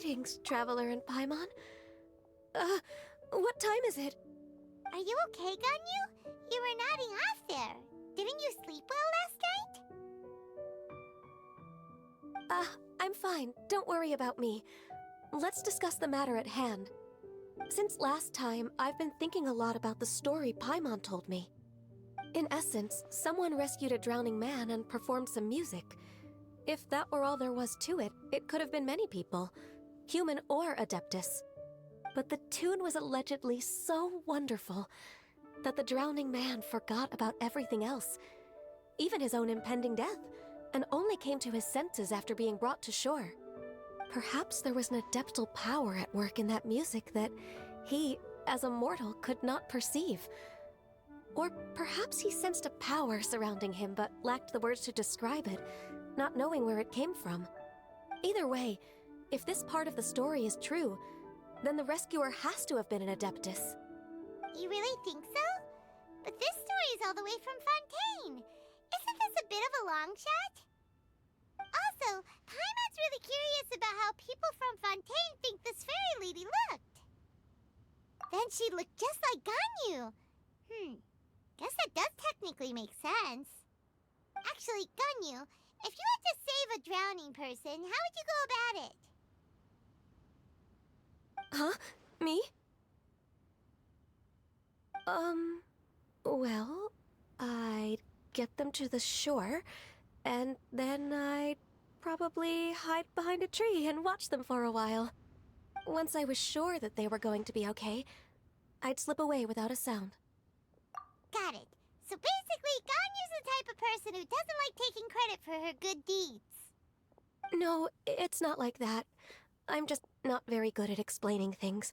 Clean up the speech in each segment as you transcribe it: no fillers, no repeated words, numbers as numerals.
Greetings, Traveler and Paimon. What time is it? Are you okay, Ganyu? You were nodding off there. Didn't you sleep well last night? I'm fine. Don't worry about me. Let's discuss the matter at hand. Since last time, I've been thinking a lot about the story Paimon told me. In essence, someone rescued a drowning man and performed some music. If that were all there was to it, it could have been many people, human or Adeptus. But the tune was allegedly so wonderful that the drowning man forgot about everything else, even his own impending death, and only came to his senses after being brought to shore. Perhaps there was an adeptal power at work in that music that he, as a mortal, could not perceive. Or perhaps he sensed a power surrounding him but lacked the words to describe it, not knowing where it came from. Either way, if this part of the story is true, then the rescuer has to have been an Adeptus. You really think so? But this story is all the way from Fontaine. Isn't this a bit of a long shot? Also, Paimon's really curious about how people from Fontaine think this fairy lady looked. Then she looked just like Ganyu. Guess that does technically make sense. Actually, Ganyu, if you had to save a drowning person, how would you go about it? Huh? Me? Well, I'd get them to the shore, and then I'd probably hide behind a tree and watch them for a while. Once I was sure that they were going to be okay, I'd slip away without a sound. Got it. So basically, Ganyu's the type of person who doesn't like taking credit for her good deeds. No, it's not like that. I'm just not very good at explaining things.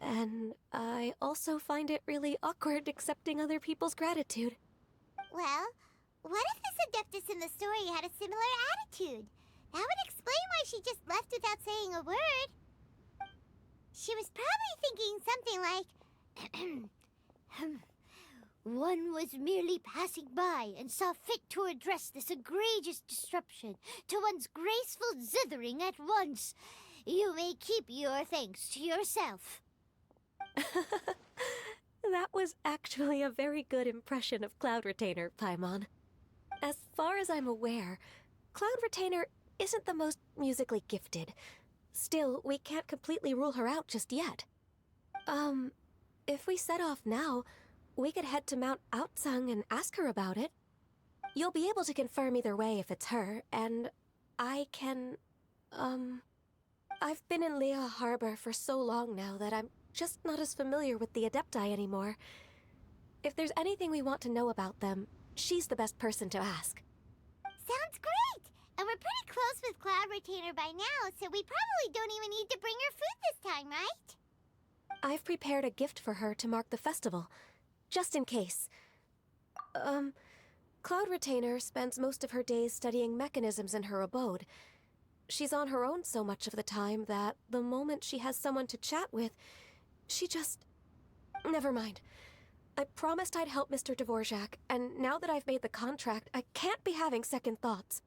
And I also find it really awkward accepting other people's gratitude. Well, what if this Adeptus in the story had a similar attitude? That would explain why she just left without saying a word. She was probably thinking something like, One was merely passing by and saw fit to address this egregious disruption to one's graceful zithering at once. You may keep your thanks to yourself. That was actually a very good impression of Cloud Retainer, Paimon. As far as I'm aware, Cloud Retainer isn't the most musically gifted. Still, we can't completely rule her out just yet. If we set off now, we could head to Mount Outsung and ask her about it. You'll be able to confirm either way if it's her, and I can, I've been in Lea Harbor for so long now that I'm just not as familiar with the Adepti anymore. If there's anything we want to know about them, she's the best person to ask. Sounds great! And we're pretty close with Cloud Retainer by now, so we probably don't even need to bring her food this time, right? I've prepared a gift for her to mark the festival, just in case. Cloud Retainer spends most of her days studying mechanisms in her abode. She's on her own so much of the time that the moment she has someone to chat with, she just... Never mind. I promised I'd help Mr. Dvorak, and now that I've made the contract, I can't be having second thoughts.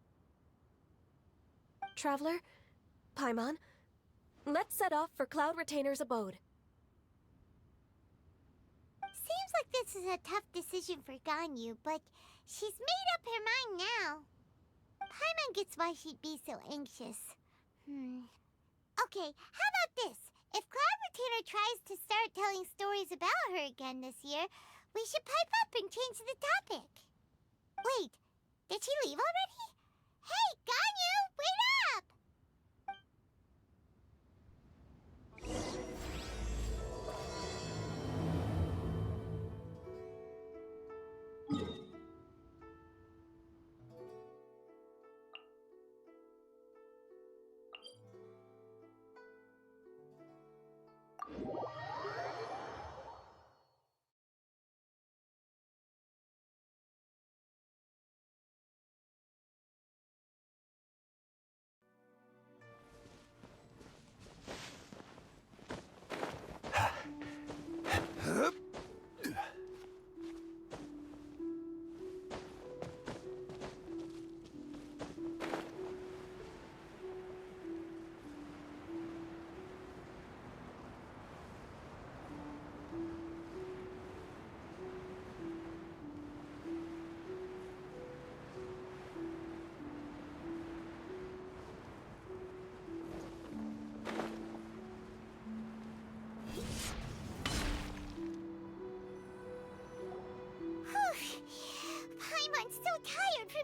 Traveler, Paimon, let's set off for Cloud Retainer's abode. Seems like this is a tough decision for Ganyu, but she's made up her mind now. Paimon gets why she'd be so anxious. Okay, how about this? If Cloud Retainer tries to start telling stories about her again this year, we should pipe up and change the topic. Wait, did she leave already? Hey, Ganyu, wait up!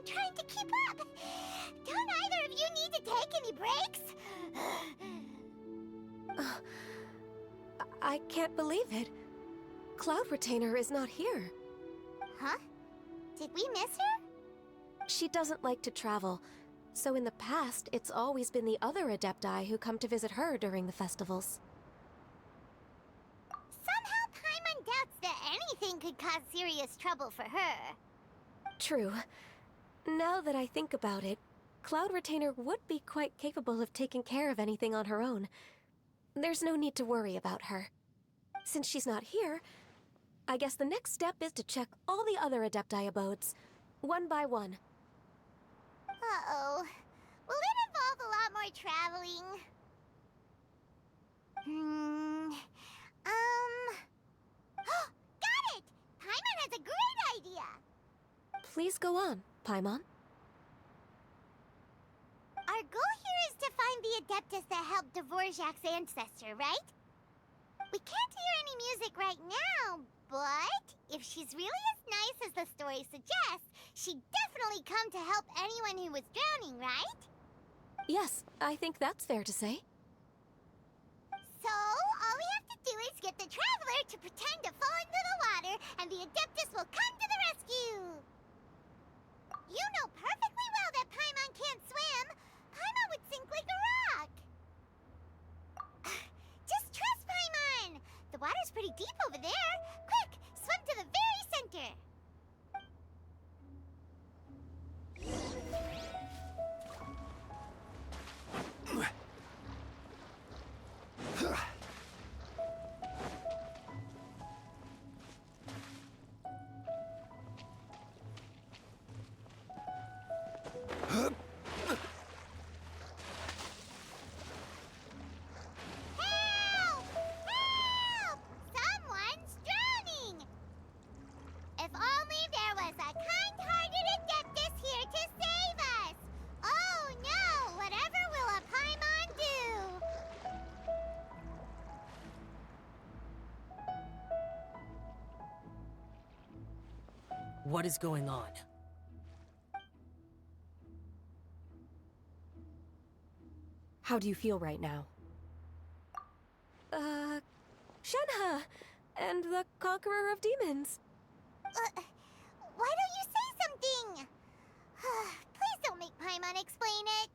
I'm trying to keep up. Don't either of you need to take any breaks? I can't believe it. Cloud Retainer is not here. Huh? Did we miss her? She doesn't like to travel, so in the past, it's always been the other Adepti who come to visit her during the festivals. Somehow Paimon doubts that anything could cause serious trouble for her. True. Now that I think about it, Cloud Retainer would be quite capable of taking care of anything on her own. There's no need to worry about her. Since she's not here, I guess the next step is to check all the other Adepti abodes, one by one. Uh-oh. Will it involve a lot more traveling? Got it! Paimon has a great idea! Please go on, Paimon. Our goal here is to find the Adeptus that helped Dvorak's ancestor, right? We can't hear any music right now, but if she's really as nice as the story suggests, she'd definitely come to help anyone who was drowning, right? Yes, I think that's fair to say. So, all we have to do is get the Traveler to pretend to fall into the water, and the Adeptus will come to the rescue! You know perfectly well that Paimon can't swim! Paimon would sink like a rock! Just trust Paimon! The water's pretty deep over there! Quick, swim to the very center! Help! Help! Someone's drowning! If only there was a kind-hearted Adeptus here to save us! Oh no! Whatever will a Paimon do? What is going on? How do you feel right now? Shenhe! And the Conqueror of Demons. Why don't you say something? Please don't make Paimon explain it.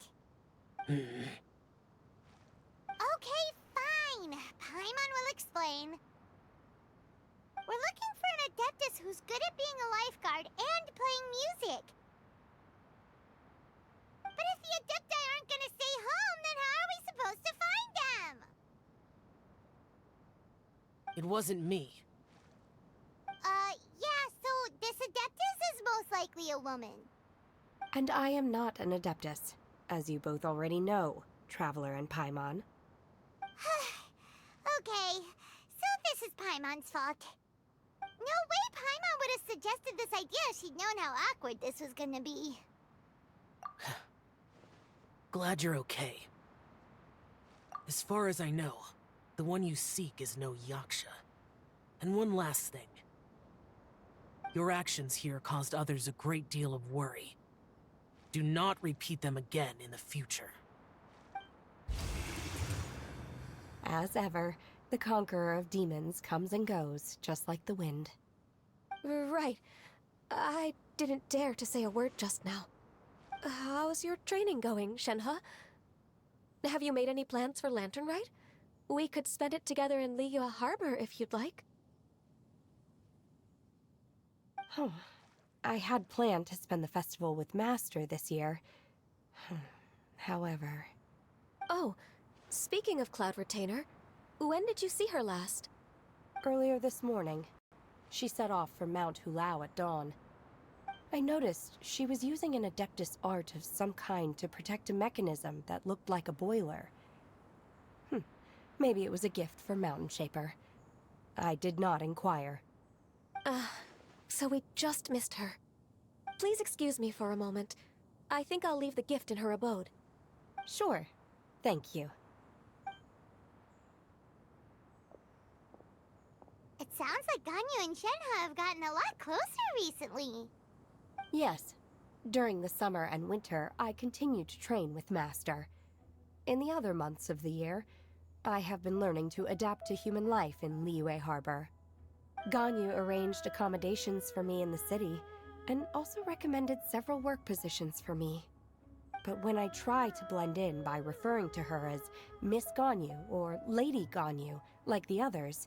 Okay, fine. Paimon will explain. We're looking for an Adeptus who's good at being a lifeguard and playing music. But if the Adepti aren't gonna stay home, then how are we supposed to find them? It wasn't me. Yeah, so this Adeptus is most likely a woman. And I am not an Adeptus, as you both already know, Traveler and Paimon. Okay, so this is Paimon's fault. No way Paimon would have suggested this idea if she'd known how awkward this was gonna be. Glad you're okay. As far as I know, the one you seek is no Yaksha. And one last thing. Your actions here caused others a great deal of worry. Do not repeat them again in the future. As ever, the Conqueror of Demons comes and goes, just like the wind. Right. I didn't dare to say a word just now. How's your training going, Shenhe? Have you made any plans for Lantern Rite? We could spend it together in Liyue Harbor if you'd like. I had planned to spend the festival with Master this year. However... Oh, speaking of Cloud Retainer, when did you see her last? Earlier this morning, she set off for Mount Hulao at dawn. I noticed she was using an Adeptus art of some kind to protect a mechanism that looked like a boiler. Maybe it was a gift for Mountain Shaper. I did not inquire. So we just missed her. Please excuse me for a moment. I think I'll leave the gift in her abode. Sure. Thank you. It sounds like Ganyu and Shenhe have gotten a lot closer recently. Yes. During the summer and winter, I continue to train with Master. In the other months of the year, I have been learning to adapt to human life in Liyue Harbor. Ganyu arranged accommodations for me in the city, and also recommended several work positions for me. But when I try to blend in by referring to her as Miss Ganyu or Lady Ganyu, like the others,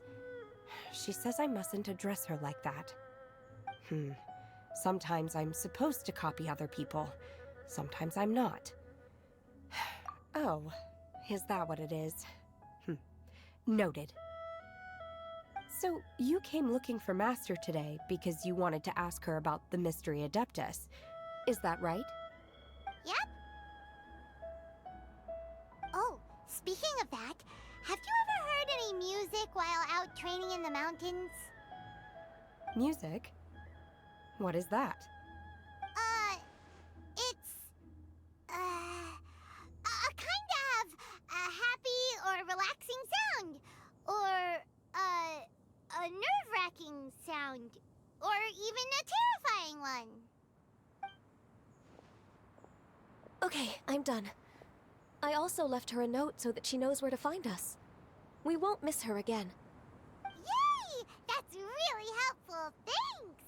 she says I mustn't address her like that. Sometimes I'm supposed to copy other people, sometimes I'm not. Oh, is that what it is? Noted. So, you came looking for Master today because you wanted to ask her about the Mystery Adeptus. Is that right? Yep. Oh, speaking of that, have you ever heard any music while out training in the mountains? Music? What is that? It's, a kind of a happy or relaxing sound. Or, a nerve-wracking sound. Or even a terrifying one. Okay, I'm done. I also left her a note so that she knows where to find us. We won't miss her again. Yay! That's really helpful, thanks!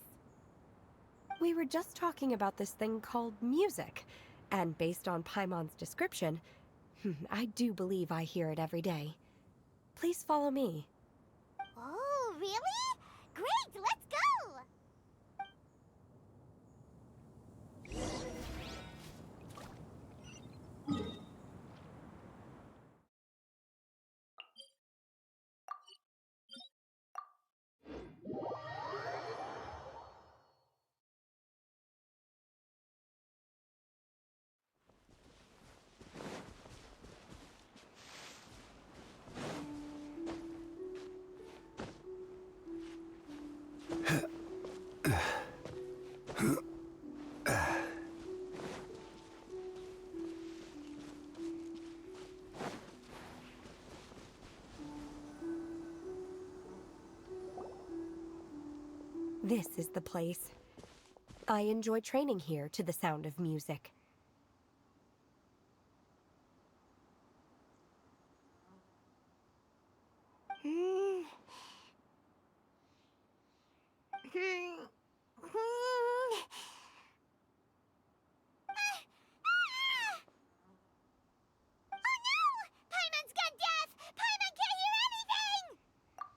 We were just talking about this thing called music, and based on Paimon's description, I do believe I hear it every day. Please follow me. Oh, really? Great, let's go! This is the place. I enjoy training here to the sound of music. Oh no! Paimon's gone deaf! Paimon can't hear anything!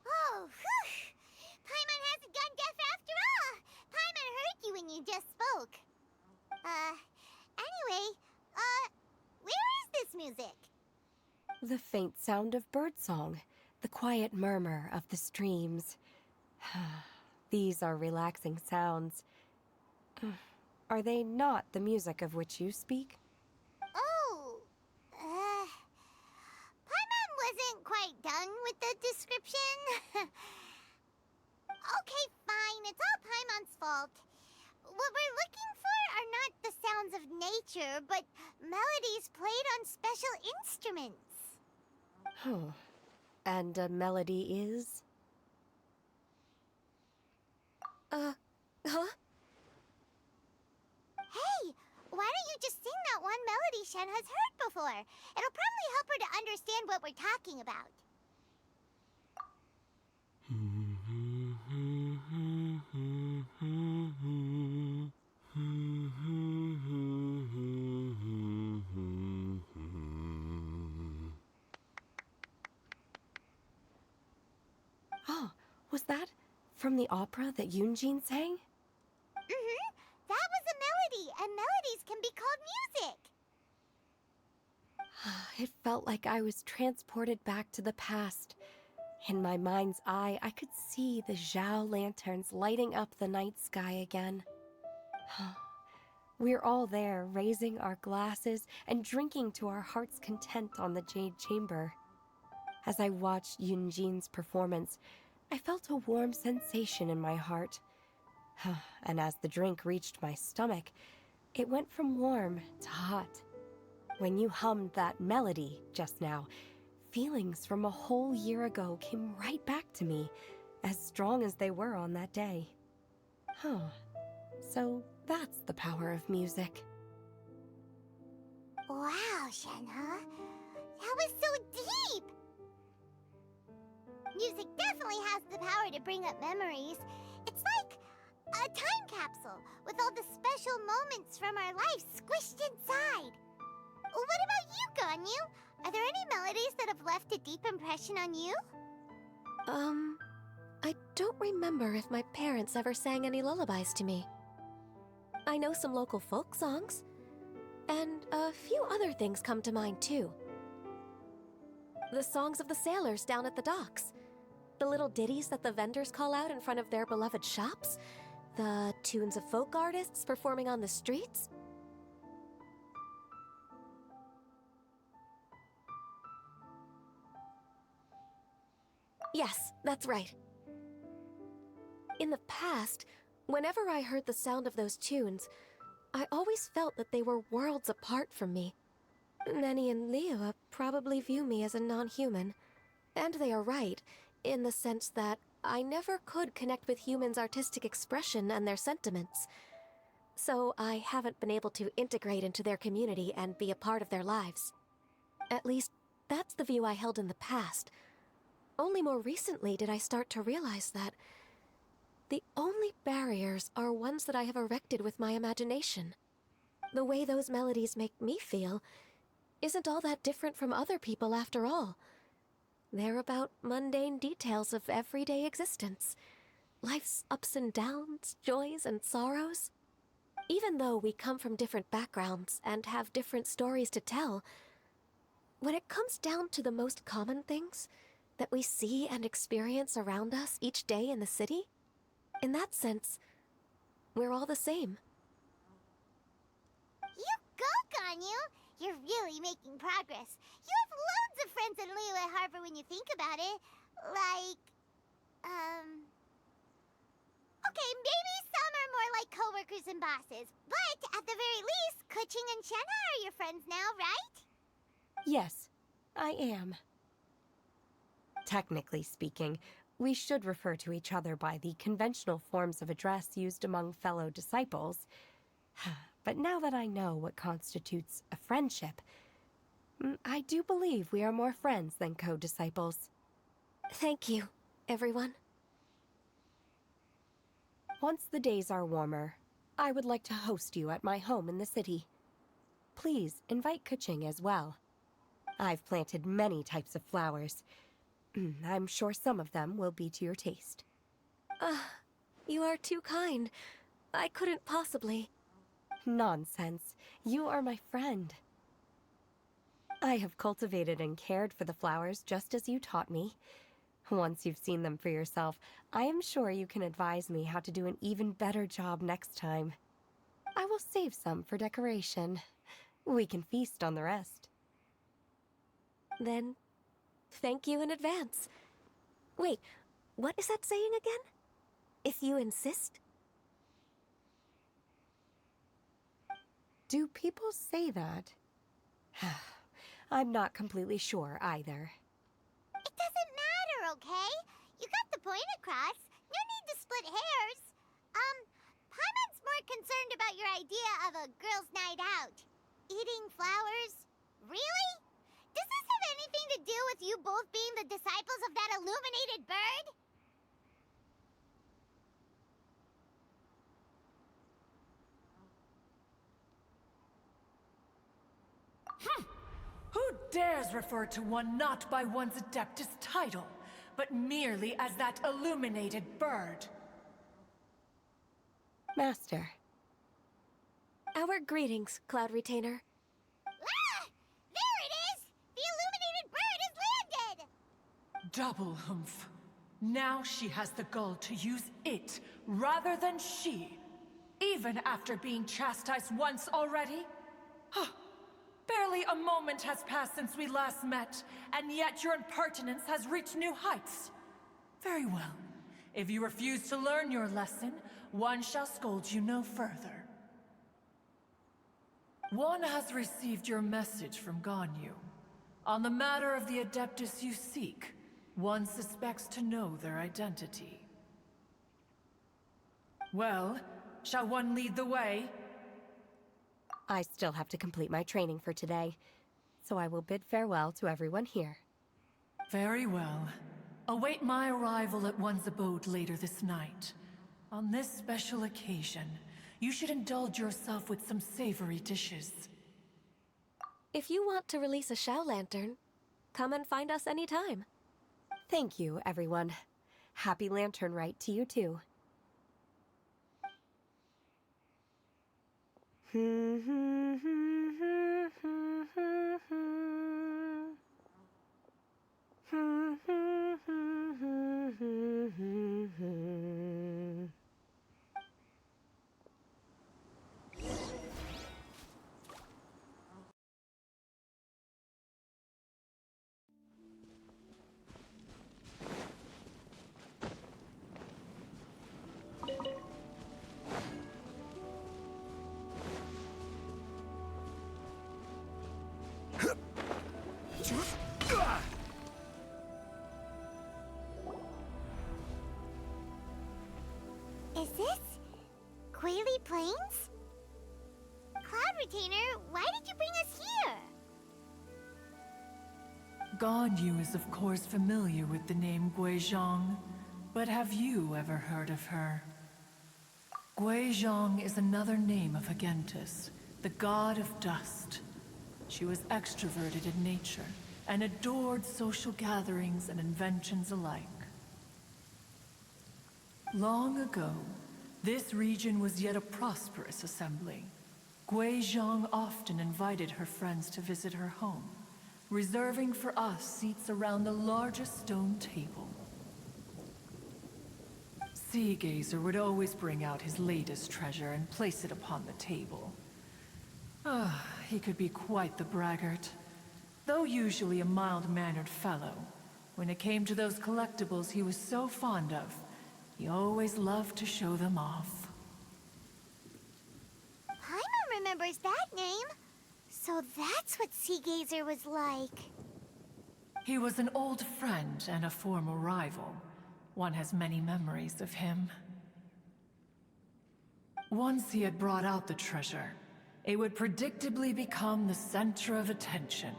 Oh, whew! Paimon hasn't gone deaf after all! Paimon heard you when you just spoke. Anyway, where is this music? The faint sound of birdsong, the quiet murmur of the streams. These are relaxing sounds. Are they not the music of which you speak? Oh, Paimon wasn't quite done with the description. Okay, fine, it's all Paimon's fault. What we're looking for are not the sounds of nature, but melodies played on special instruments. And a melody is? Huh? Hey, why don't you just sing that one melody Shen has heard before? It'll probably help her to understand what we're talking about. Oh, was that from the opera that Yunjin sang? That was a melody, and melodies can be called music. It felt like I was transported back to the past. In my mind's eye, I could see the Zhao lanterns lighting up the night sky again. We're all there, raising our glasses and drinking to our heart's content on the Jade Chamber. As I watched Yunjin's performance, I felt a warm sensation in my heart. And as the drink reached my stomach, it went from warm to hot. When you hummed that melody just now, feelings from a whole year ago came right back to me, as strong as they were on that day. So that's the power of music. Wow, Shenhe. That was so deep! Music definitely has the power to bring up memories. It's like a time capsule with all the special moments from our lives squished inside. What about you, Ganyu? Are there any melodies that have left a deep impression on you? I don't remember if my parents ever sang any lullabies to me. I know some local folk songs, and a few other things come to mind too. The songs of the sailors down at the docks, the little ditties that the vendors call out in front of their beloved shops, the tunes of folk artists performing on the streets. Yes, that's right. In the past, whenever I heard the sound of those tunes, I always felt that they were worlds apart from me. Nenny and Liyue probably view me as a non-human. And they are right, in the sense that I never could connect with humans' artistic expression and their sentiments. So I haven't been able to integrate into their community and be a part of their lives. At least, that's the view I held in the past. Only more recently did I start to realize that the only barriers are ones that I have erected with my imagination. The way those melodies make me feel isn't all that different from other people after all. They're about mundane details of everyday existence. Life's ups and downs, joys and sorrows. Even though we come from different backgrounds and have different stories to tell, when it comes down to the most common things that we see and experience around us each day in the city, in that sense, we're all the same. You go, Ganyu! You're really making progress. You have loads of friends in Liyue Harbor when you think about it. Like, okay, maybe some are more like coworkers and bosses, but at the very least, Keqing and Shenhe are your friends now, right? Yes, I am. Technically speaking, we should refer to each other by the conventional forms of address used among fellow disciples. But now that I know what constitutes a friendship, I do believe we are more friends than co-disciples. Thank you, everyone. Once the days are warmer, I would like to host you at my home in the city. Please invite Keqing as well. I've planted many types of flowers. I'm sure some of them will be to your taste. You are too kind. I couldn't possibly. Nonsense. You are my friend. I have cultivated and cared for the flowers just as you taught me. Once you've seen them for yourself, I am sure you can advise me how to do an even better job next time. I will save some for decoration. We can feast on the rest. Then, thank you in advance. Wait, what is that saying again? If you insist? Do people say that? I'm not completely sure either. It doesn't matter, okay? You got the point across. No need to split hairs. Paimon's more concerned about your idea of a girls' night out. Eating flowers? Really? Does this have anything to do with you both being the disciples of that illuminated bird? Who dares refer to one not by one's Adeptus title, but merely as that illuminated bird? Master. Our greetings, Cloud Retainer. Ah! There it is! The illuminated bird has landed! Double humph. Now she has the gall to use it rather than she, even after being chastised once already? Huh. Barely a moment has passed since we last met, and yet your impertinence has reached new heights. Very well. If you refuse to learn your lesson, one shall scold you no further. One has received your message from Ganyu. On the matter of the Adeptus you seek, one suspects to know their identity. Well, Shall one lead the way? I still have to complete my training for today, so I will bid farewell to everyone here. Very well. Await my arrival at one's abode later this night. On this special occasion, you should indulge yourself with some savory dishes. If you want to release a Shao Lantern, come and find us anytime. Thank you, everyone. Happy Lantern Rite to you too. Is this Quaily Plains? Cloud Retainer, why did you bring us here? Ganyu is of course familiar with the name Guizhong, but have you ever heard of her? Guizhong is another name of Agentis, the god of dust. She was extroverted in nature and adored social gatherings and inventions alike. Long ago, this region was yet a prosperous assembly. Guizhong often invited her friends to visit her home, reserving for us seats around the largest stone table. Sea Gazer would always bring out his latest treasure and place it upon the table. He could be quite the braggart. Though usually a mild-mannered fellow, when it came to those collectibles he was so fond of, he always loved to show them off. Paimon remembers that name. So that's what Sea Gazer was like. He was an old friend and a former rival. One has many memories of him. Once he had brought out the treasure, it would predictably become the center of attention.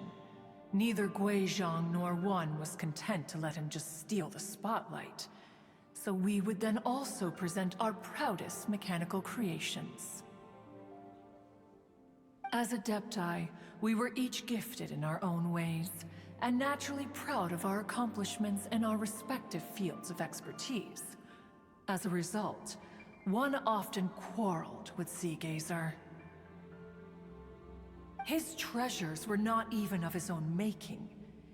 Neither Guizhong nor one was content to let him just steal the spotlight. So we would then also present our proudest mechanical creations. As Adepti, we were each gifted in our own ways, and naturally proud of our accomplishments in our respective fields of expertise. As a result, one often quarreled with Sea Gazer. His treasures were not even of his own making.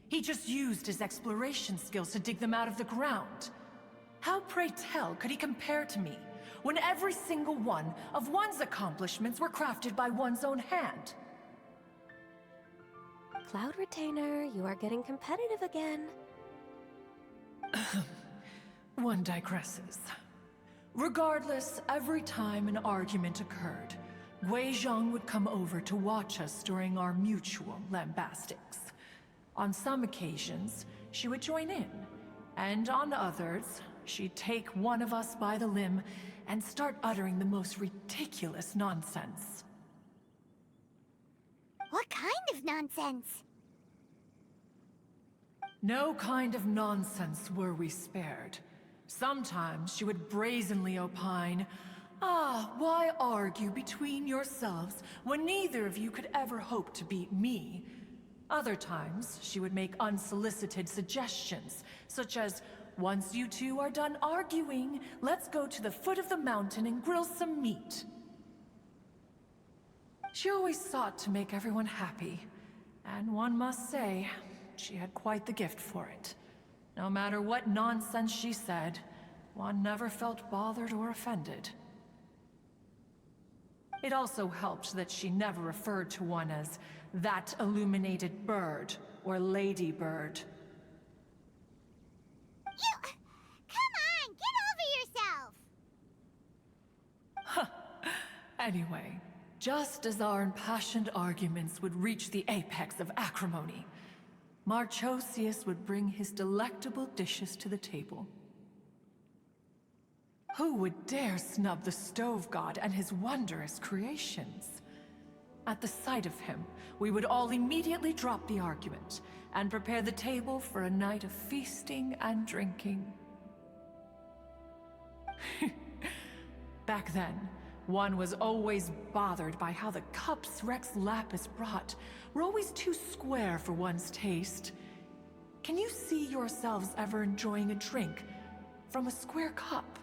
He just used his exploration skills to dig them out of the ground. How, pray tell, could he compare to me, when every single one of one's accomplishments were crafted by one's own hand? Cloud Retainer, you are getting competitive again. One digresses. Regardless, every time an argument occurred, Guizhong would come over to watch us during our mutual lambastics. On some occasions, she would join in, and on others, she'd take one of us by the limb and start uttering the most ridiculous nonsense. What kind of nonsense? No kind of nonsense were we spared. Sometimes she would brazenly opine, why argue between yourselves when neither of you could ever hope to beat me? Other times, she would make unsolicited suggestions, such as, once you two are done arguing, let's go to the foot of the mountain and grill some meat. She always sought to make everyone happy, and one must say, she had quite the gift for it. No matter what nonsense she said, one never felt bothered or offended. It also helped that she never referred to one as that illuminated bird or lady bird. Come on, get over yourself! Anyway, just as our impassioned arguments would reach the apex of acrimony, Marchosius would bring his delectable dishes to the table. Who would dare snub the stove god and his wondrous creations? At the sight of him, we would all immediately drop the argument and prepare the table for a night of feasting and drinking. Back then, one was always bothered by how the cups Rex Lapis brought were always too square for one's taste. Can you see yourselves ever enjoying a drink from a square cup?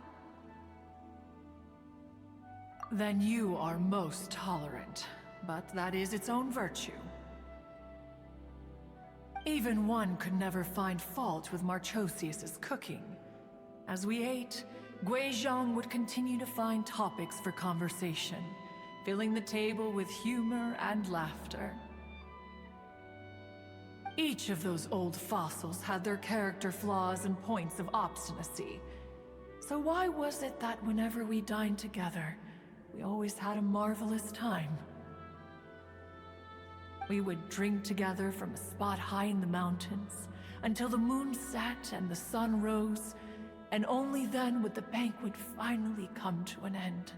Then you are most tolerant, but that is its own virtue. Even one could never find fault with Marchosius's cooking. As we ate, Guizhong would continue to find topics for conversation, filling the table with humor and laughter. Each of those old fossils had their character flaws and points of obstinacy. So why was it that whenever we dined together, we always had a marvelous time? We would drink together from a spot high in the mountains until the moon set and the sun rose, and only then would the banquet finally come to an end.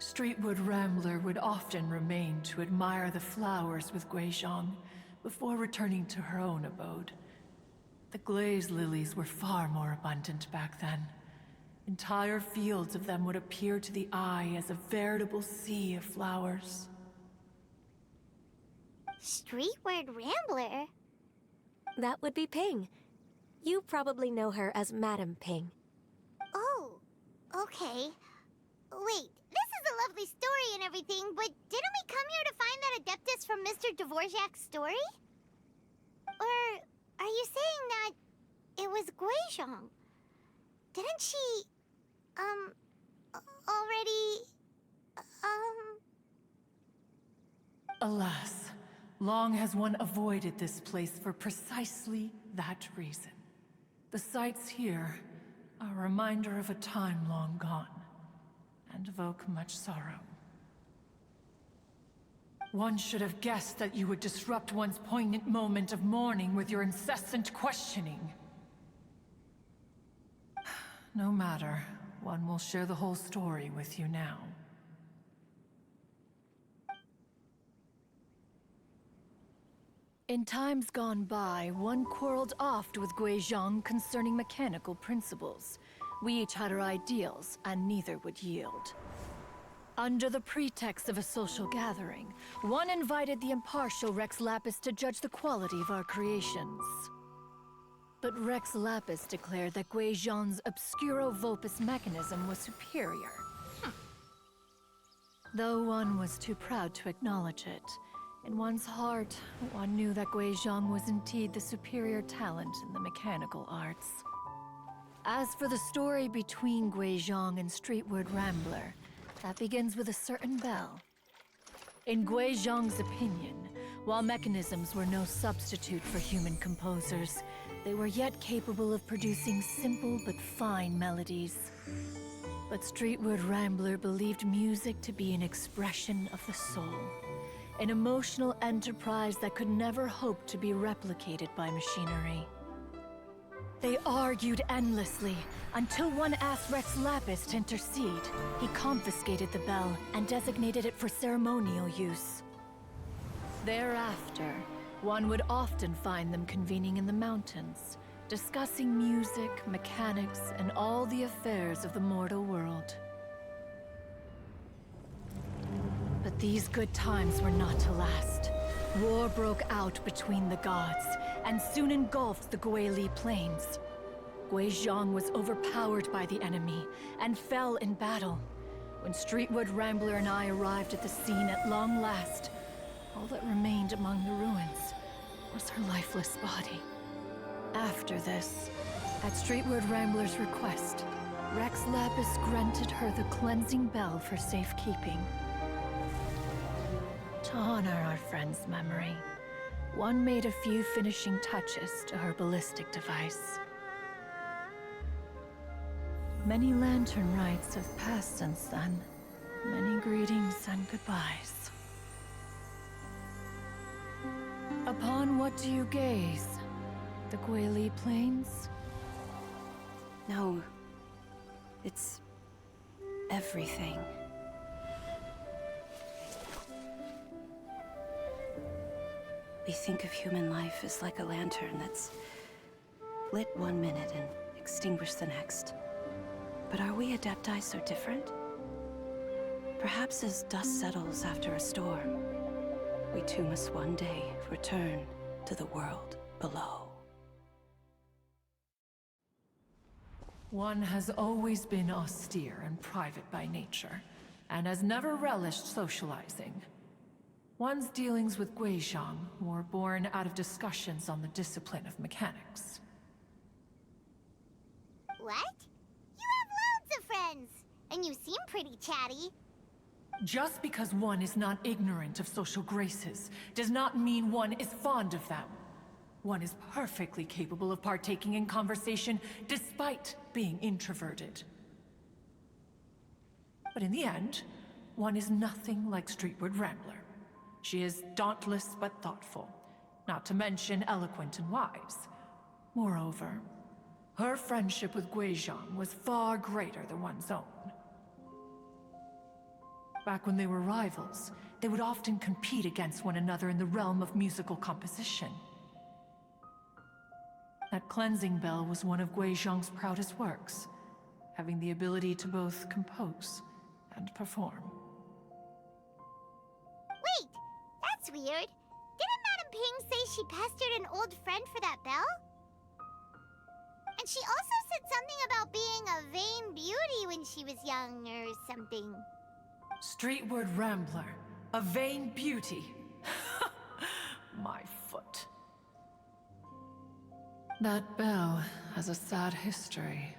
Streetwood Rambler would often remain to admire the flowers with Guizhong before returning to her own abode. The glaze lilies were far more abundant back then. Entire fields of them would appear to the eye as a veritable sea of flowers. Streetward Rambler? That would be Ping. You probably know her as Madam Ping. Oh, okay. Wait, this is a lovely story and everything, but didn't we come here to find that Adeptus from Mr. Dvorak's story? Or are you saying that it was Guizhong? Didn't she, already, Alas, long has one avoided this place for precisely that reason. The sights here are a reminder of a time long gone, and evoke much sorrow. One should have guessed that you would disrupt one's poignant moment of mourning with your incessant questioning. No matter, one will share the whole story with you now. In times gone by, one quarreled oft with Guizhong concerning mechanical principles. We each had our ideals, and neither would yield. Under the pretext of a social gathering, one invited the impartial Rex Lapis to judge the quality of our creations. But Rex Lapis declared that Guizhong's Obscuro Vulpus mechanism was superior. Though one was too proud to acknowledge it, in one's heart, one knew that Guizhong was indeed the superior talent in the mechanical arts. As for the story between Guizhong and Streetward Rambler, that begins with a certain bell. In Guizhong's opinion, while mechanisms were no substitute for human composers, they were yet capable of producing simple but fine melodies. But Streetward Rambler believed music to be an expression of the soul. An emotional enterprise that could never hope to be replicated by machinery. They argued endlessly, until one asked Rex Lapis to intercede. He confiscated the bell and designated it for ceremonial use. Thereafter, one would often find them convening in the mountains, discussing music, mechanics, and all the affairs of the mortal world. But these good times were not to last. War broke out between the gods, and soon engulfed the Guili Plains. Guizhong was overpowered by the enemy, and fell in battle. When Streetwood Rambler and I arrived at the scene at long last, all that remained among the ruins was her lifeless body. After this, at Streetwood Rambler's request, Rex Lapis granted her the cleansing bell for safekeeping. To honor our friend's memory, one made a few finishing touches to her ballistic device. Many lantern rites have passed since then. Many greetings and goodbyes. Upon what do you gaze? The Guili Plains? No, It's everything. We think of human life as like a lantern that's lit one minute and extinguished the next. But are we Adepti so different? Perhaps as dust settles after a storm, we too must one day return to the world below. One has always been austere and private by nature, and has never relished socializing. One's dealings with Guizhong were born out of discussions on the discipline of mechanics. What? You have loads of friends, and you seem pretty chatty. Just because one is not ignorant of social graces does not mean one is fond of them. One is perfectly capable of partaking in conversation despite being introverted. But in the end, one is nothing like Streetward Rambler. She is dauntless but thoughtful, not to mention eloquent and wise. Moreover, her friendship with Guizhong was far greater than one's own. Back when they were rivals, they would often compete against one another in the realm of musical composition. That cleansing bell was one of Guizhong's proudest works, having the ability to both compose and perform. Wait, that's weird. Didn't Madame Ping say she pestered an old friend for that bell? And she also said something about being a vain beauty when she was young or something. Streetward Rambler, a vain beauty. My foot. That bell has a sad history.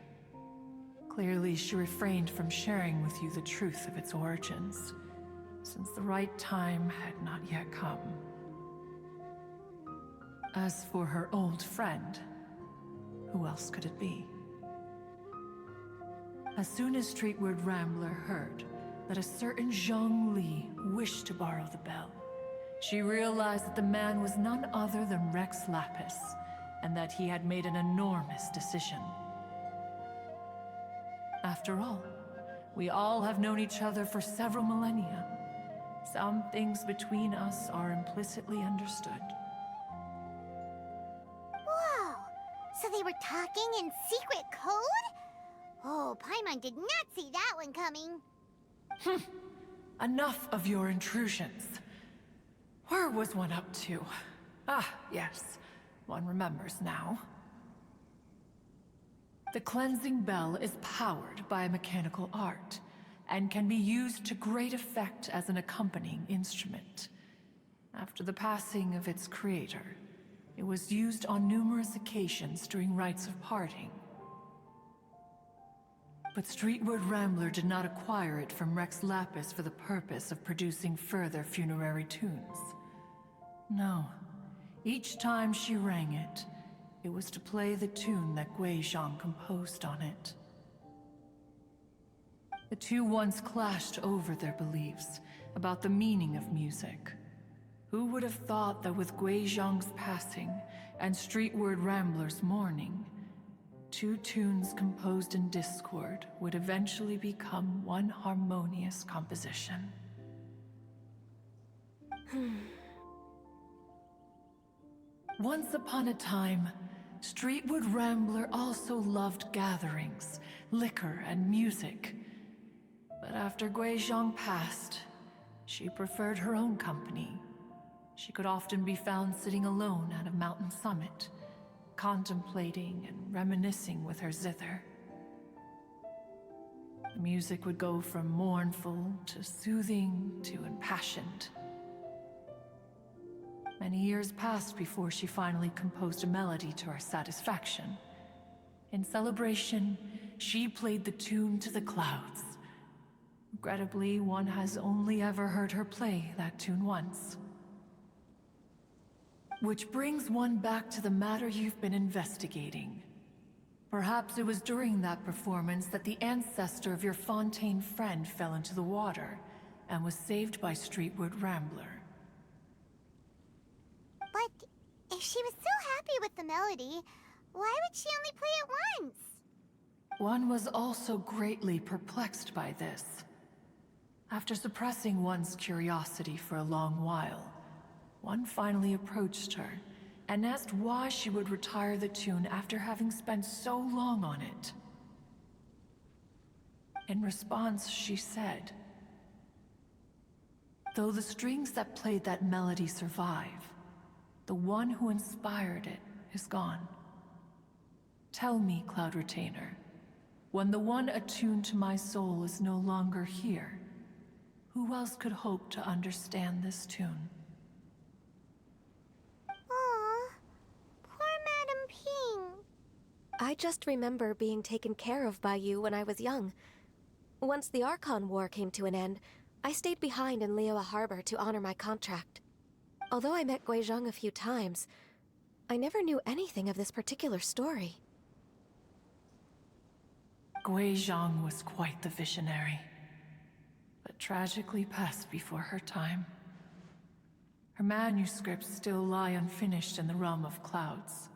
Clearly, she refrained from sharing with you the truth of its origins, since the right time had not yet come. As for her old friend, who else could it be? As soon as Streetward Rambler heard that a certain Zhang Li wished to borrow the bell, she realized that the man was none other than Rex Lapis, and that he had made an enormous decision. After all, we all have known each other for several millennia. Some things between us are implicitly understood. Whoa! So they were talking in secret code? Oh, Paimon did not see that one coming. Enough of your intrusions. Where was one up to? Ah, yes. One remembers now. The cleansing bell is powered by a mechanical art, and can be used to great effect as an accompanying instrument. After the passing of its creator, it was used on numerous occasions during rites of parting. But Streetward Rambler did not acquire it from Rex Lapis for the purpose of producing further funerary tunes. No. Each time she rang it, it was to play the tune that Guizhong composed on it. The two once clashed over their beliefs about the meaning of music. Who would have thought that with Guizhong's passing and Streetward Rambler's mourning, two tunes composed in discord would eventually become one harmonious composition? Once upon a time, Streetward Rambler also loved gatherings, liquor, and music. But after Guizhong passed, she preferred her own company. She could often be found sitting alone at a mountain summit, contemplating and reminiscing with her zither. The music would go from mournful to soothing to impassioned. Many years passed before she finally composed a melody to her satisfaction. In celebration, she played the tune to the clouds. Regrettably, one has only ever heard her play that tune once. Which brings one back to the matter you've been investigating. Perhaps it was during that performance that the ancestor of your Fontaine friend fell into the water and was saved by Streetward Rambler. But if she was so happy with the melody, why would she only play it once? One was also greatly perplexed by this. After suppressing one's curiosity for a long while, one finally approached her and asked why she would retire the tune after having spent so long on it. In response, she said, "Though the strings that played that melody survive, the one who inspired it is gone. Tell me, Cloud Retainer, when the one attuned to my soul is no longer here, who else could hope to understand this tune?" Aw, poor Madam Ping. I just remember being taken care of by you when I was young. Once the Archon War came to an end, I stayed behind in Liyue Harbor to honor my contract. Although I met Guizhong a few times, I never knew anything of this particular story. Guizhong was quite the visionary, but tragically passed before her time. Her manuscripts still lie unfinished in the realm of clouds.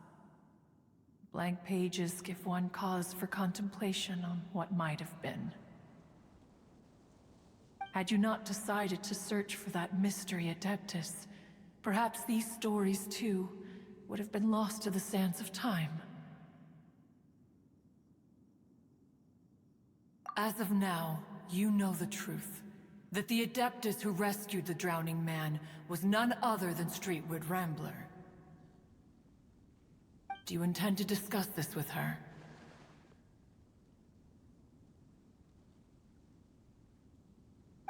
Blank pages give one cause for contemplation on what might have been. Had you not decided to search for that mystery Adeptus, perhaps these stories too would have been lost to the sands of time. As of now, you know the truth. That the Adeptus who rescued the drowning man was none other than Streetwood Rambler. Do you intend to discuss this with her?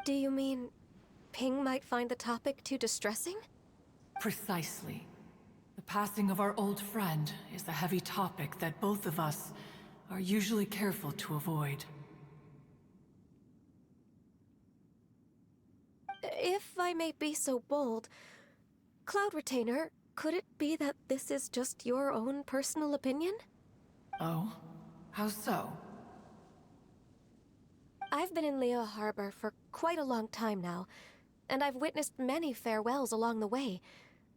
Do you mean Ping might find the topic too distressing? Precisely. The passing of our old friend is a heavy topic that both of us are usually careful to avoid. If I may be so bold, Cloud Retainer, could it be that this is just your own personal opinion? Oh? How so? I've been in Liyue Harbor for quite a long time now, and I've witnessed many farewells along the way,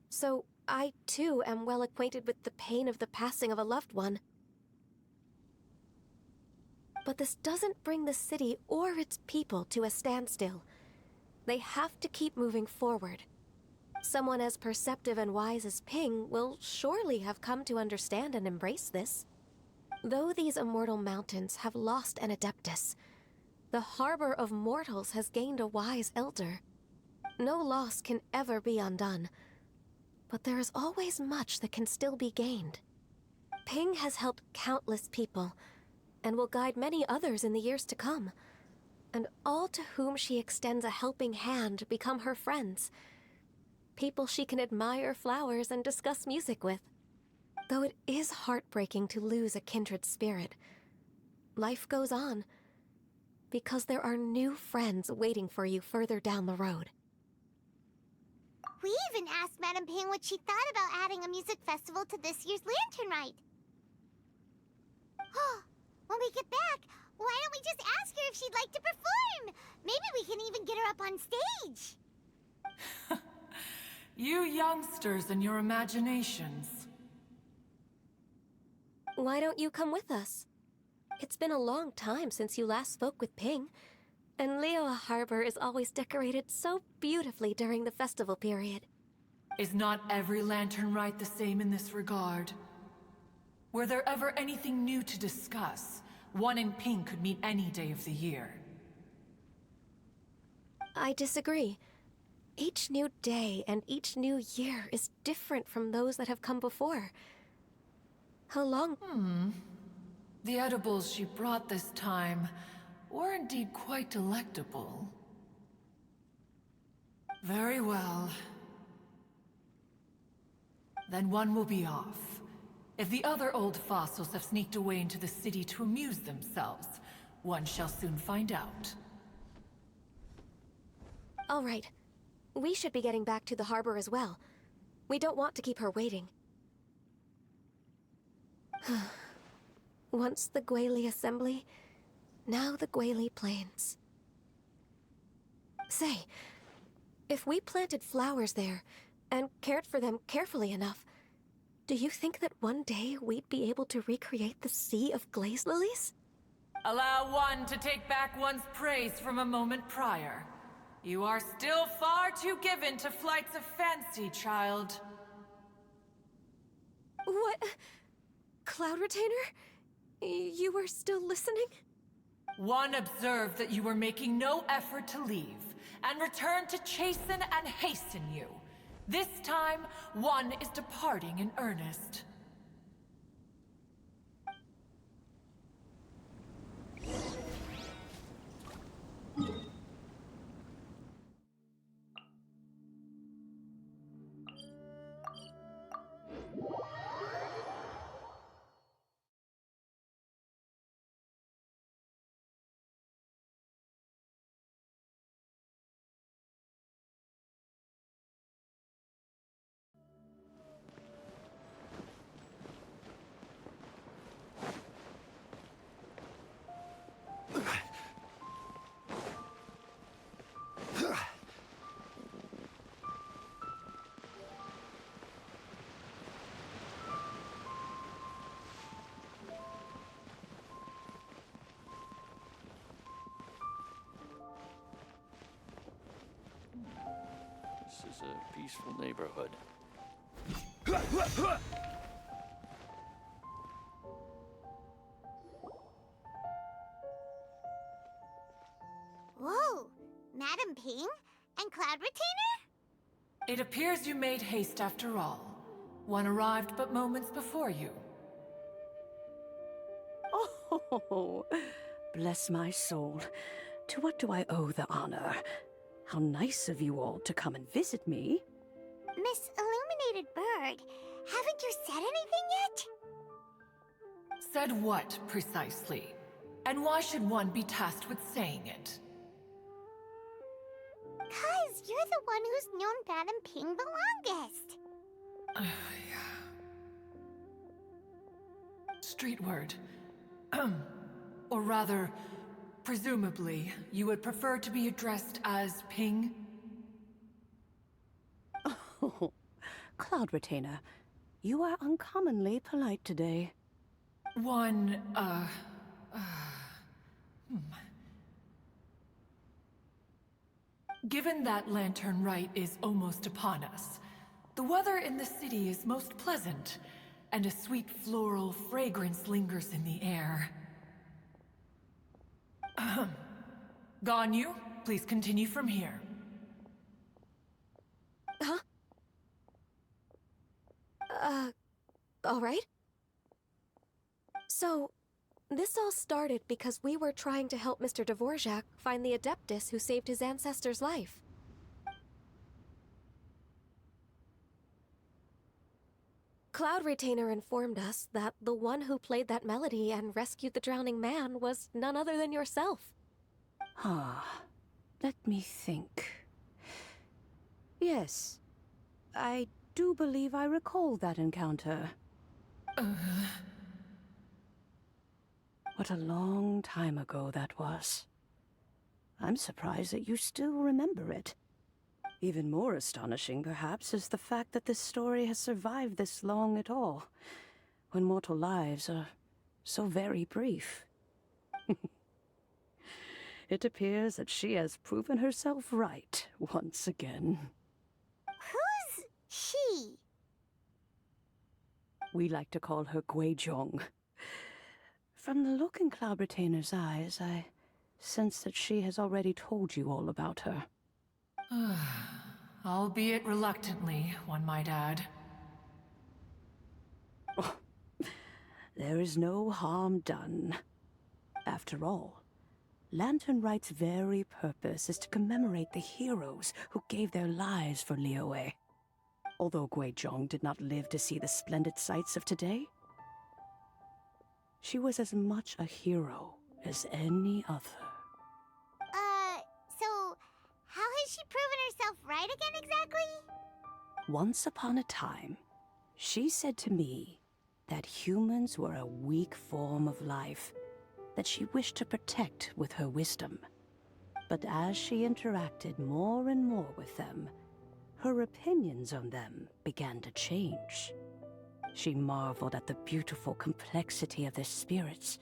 so I too am well acquainted with the pain of the passing of a loved one. But this doesn't bring the city or its people to a standstill. They have to keep moving forward. Someone as perceptive and wise as Ping will surely have come to understand and embrace this. Though these immortal mountains have lost an Adeptus, the harbor of mortals has gained a wise elder. No loss can ever be undone, but there is always much that can still be gained. Ping has helped countless people, and will guide many others in the years to come. And all to whom she extends a helping hand become her friends. People she can admire flowers and discuss music with. Though it is heartbreaking to lose a kindred spirit, life goes on, because there are new friends waiting for you further down the road. We even asked Madam Ping what she thought about adding a music festival to this year's Lantern Rite. When we get back, why don't we just ask her if she'd like to perform? Maybe we can even get her up on stage. You youngsters and your imaginations. Why don't you come with us? It's been a long time since you last spoke with Ping, and Liyue Harbor is always decorated so beautifully during the festival period. Is not every Lantern Rite the same in this regard? Were there ever anything new to discuss, one and Ping could meet any day of the year. I disagree. Each new day and each new year is different from those that have come before. How long... The edibles she brought this time were indeed quite delectable. Very well. Then one will be off. If the other old fossils have sneaked away into the city to amuse themselves, one shall soon find out. All right. We should be getting back to the harbor as well. We don't want to keep her waiting. Once the Guili Assembly, now the Guili Plains. Say, if we planted flowers there, and cared for them carefully enough, do you think that one day we'd be able to recreate the Sea of Glaze Lilies? Allow one to take back one's praise from a moment prior. You are still far too given to flights of fancy, child. What? Cloud Retainer? You were still listening? One observed that you were making no effort to leave, and returned to chasten and hasten you. This time, one is departing in earnest. This is a peaceful neighborhood. Whoa! Madam Ping? And Cloud Retainer? It appears you made haste after all. One arrived but moments before you. Oh, bless my soul. To what do I owe the honor? How nice of you all to come and visit me. Miss Illuminated Bird, haven't you said anything yet? Said what, precisely? And why should one be tasked with saying it? 'Cause you're the one who's known Madam Ping the longest. Street word. Or rather, presumably, you would prefer to be addressed as Ping? Oh, Cloud Retainer, you are uncommonly polite today. One, Given that Lantern Rite is almost upon us, the weather in the city is most pleasant, and a sweet floral fragrance lingers in the air. Ganyu, please continue from here. Huh? All right. So, this all started because we were trying to help Mr. Dvorak find the Adeptus who saved his ancestor's life. Cloud Retainer informed us that the one who played that melody and rescued the drowning man was none other than yourself. Ah, let me think. Yes, I do believe I recall that encounter. What a long time ago that was. I'm surprised that you still remember it. Even more astonishing, perhaps, is the fact that this story has survived this long at all, when mortal lives are so very brief. It appears that she has proven herself right once again. Who's she? We like to call her Guizhong. From the look in Cloud Retainer's eyes, I sense that she has already told you all about her. Albeit reluctantly, one might add. There is no harm done. After all, Lantern Rite's very purpose is to commemorate the heroes who gave their lives for Liyue. Although Guizhong did not live to see the splendid sights of today, she was as much a hero as any other. So, how has she proven herself right again exactly? Once upon a time, she said to me that humans were a weak form of life that she wished to protect with her wisdom. But as she interacted more and more with them, her opinions on them began to change. She marveled at the beautiful complexity of their spirits,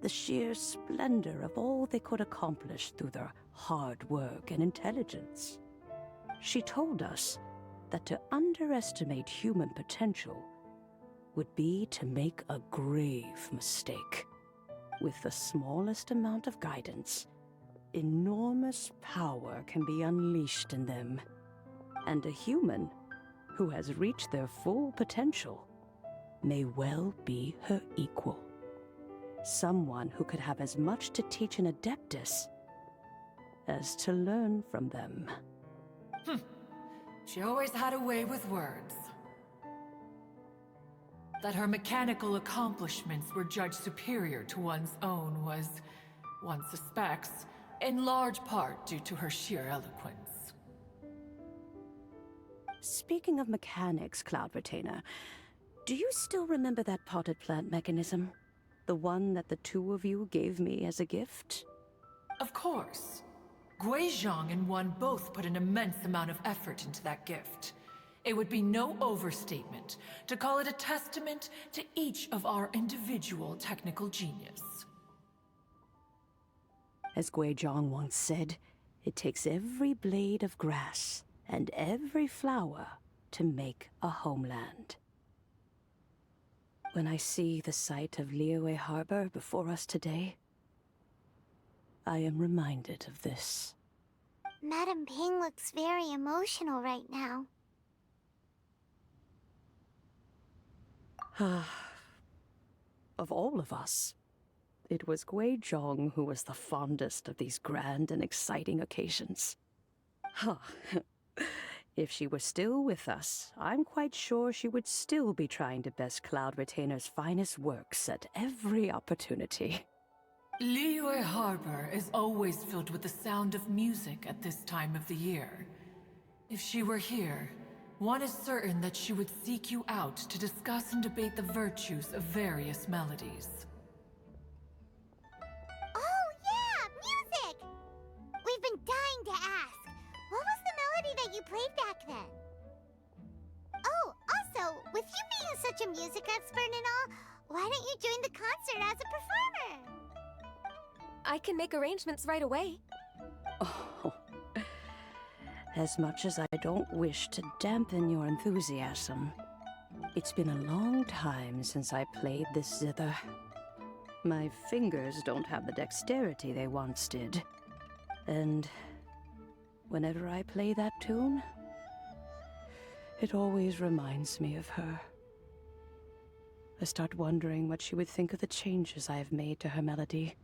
the sheer splendor of all they could accomplish through their hard work and intelligence. She told us that to underestimate human potential would be to make a grave mistake. With the smallest amount of guidance, enormous power can be unleashed in them. And a human who has reached their full potential may well be her equal. Someone who could have as much to teach an Adeptus as to learn from them. She always had a way with words. That her mechanical accomplishments were judged superior to one's own was, one suspects, in large part due to her sheer eloquence. Speaking of mechanics, Cloud Retainer, do you still remember that potted plant mechanism? The one that the two of you gave me as a gift? Of course. Guizhong and one both put an immense amount of effort into that gift. It would be no overstatement to call it a testament to each of our individual technical genius. As Guizhong once said, it takes every blade of grass and every flower to make a homeland. When I see the sight of Liyue Harbor before us today, I am reminded of this. Madame Ping looks very emotional right now. Of all of us, it was Guizhong who was the fondest of these grand and exciting occasions. If she were still with us, I'm quite sure she would still be trying to best Cloud Retainer's finest works at every opportunity. Liyue Harbor is always filled with the sound of music at this time of the year. If she were here, one is certain that she would seek you out to discuss and debate the virtues of various melodies. Oh yeah, music! We've been dying to ask. What was the melody that you played back then? Oh, also, with you being such a music expert and all, why don't you join the concert as a performer? I can make arrangements right away. Oh, as much as I don't wish to dampen your enthusiasm, it's been a long time since I played this zither. My fingers don't have the dexterity they once did. And whenever I play that tune, it always reminds me of her. I start wondering what she would think of the changes I have made to her melody.